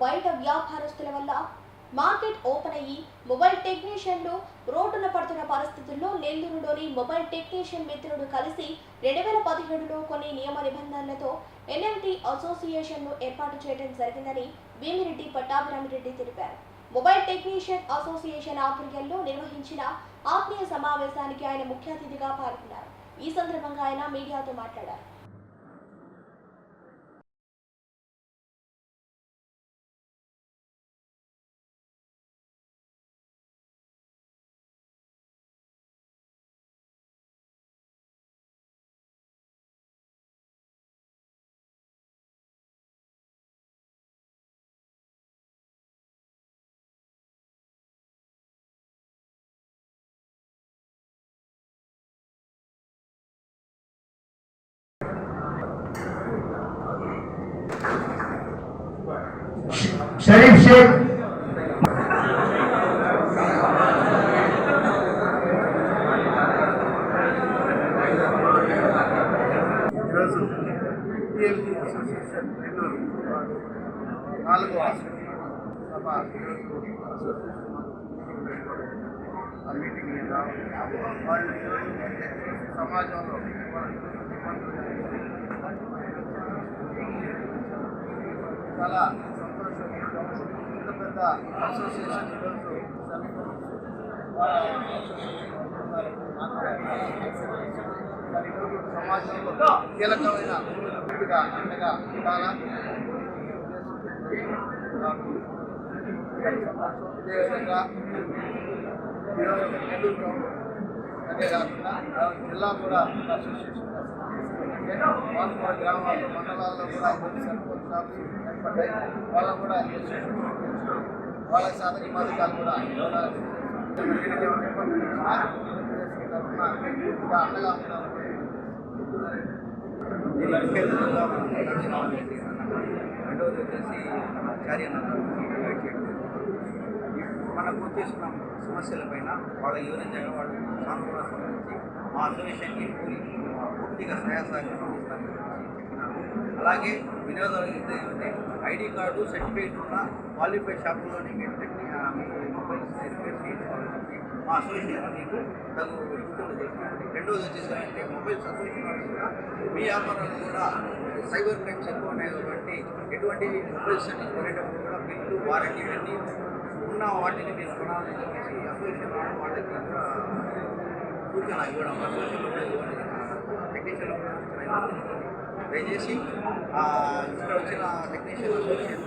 బయట వ్యాపారస్తుల వల్ల మార్కెట్ ఓపెన్ అయ్యి మొబైల్ టెక్నీషియన్లు రోడ్డున పడుతున్న పరిస్థితుల్లో నెల్లూరులోని మొబైల్ టెక్నీషియన్ మిత్రుడు కలిసి 2017లో కొన్ని నియమ నిబంధనలతో ఎన్ఎంటీ అసోసియేషన్ను ఏర్పాటు చేయడం జరిగిందని వేమిరెడ్డి పట్టాభిరామిరెడ్డి తెలిపారు. మొబైల్ టెక్నీషియన్ అసోసియేషన్ ఆధ్వర్యంలో నిర్వహించిన ఆత్మీయ సమావేశానికి ఆయన ముఖ్య అతిథిగా పాల్గొన్నారు. ఈ సందర్భంగా ఆయన మీడియాతో మాట్లాడారు. షరీఫ్ షేక్ ఈరోజు టీఎంటీ అసోసియేషన్ నెల్లూరు 4వ సభ ఈరోజు ఆ మీటింగ్ని రావాలి. వాళ్ళు ఈరోజు సమాజంలో చాలా సంతోషం. ఇంత పెద్ద అసోసియేషన్ ఈరోజు సమాజంలో కీలకమైన వ్యక్తిగా అండగా ఉండాలా. అదేవిధంగా ఈరోజు నెల్లూరు టౌన్ అదే కాకుండా జిల్లా కూడా అసోసియేషన్ వాస్తవ గ్రామాల్లో మండలాల్లో కూడా సర్పంచ్ షాపులు ఏర్పడ్డాయి. వాళ్ళకు కూడా వాళ్ళ సాధక బాధకాలు కూడా అండగా ఉన్నారు. రెండవది వచ్చేసి మనకు వచ్చేసిన సమస్యలపైన వాళ్ళ వివరించగా వాళ్ళు సానుకూల సంబంధించి మా అసోసియేషన్కి పూర్తిగా సహాయసహకారం అందిస్తారని చెప్పినారు. అలాగే వినియోగదారులు ఏమంటే ఐడి కార్డు సర్టిఫికేట్ ఉన్న క్వాలిఫైడ్ షాపుల్లోనే మీరు మొబైల్స్ రిపేర్ చేయించుకోవాలని చెప్పి మా అసోసియేషన్ మీకు తగు యుక్తులు చేసినారు. రెండోది వచ్చేసి అంటే మొబైల్స్ అసోసియేషన్ కూడా మీ వ్యాపారాలు కూడా సైబర్ క్రైమ్స్ ఎక్కువ ఉన్నాయి కాబట్టి ఎటువంటి మొబైల్స్ అన్ని కొనేటప్పుడు కూడా బిల్లు వారంటీ పెట్టి ఉన్న వాటిని మీరు కొనాలని చెప్పేసి అసోసియేషన్ వాళ్ళకి కూడా సూచన ఇవ్వడం అసోసియేషన్లో కూడా ఇవ్వండి, టెక్నీషియన్లో కూడా సూచన ఇవ్వడం. దయచేసి ఇక్కడ వచ్చిన టెక్నీషియన్ అసోసియేషన్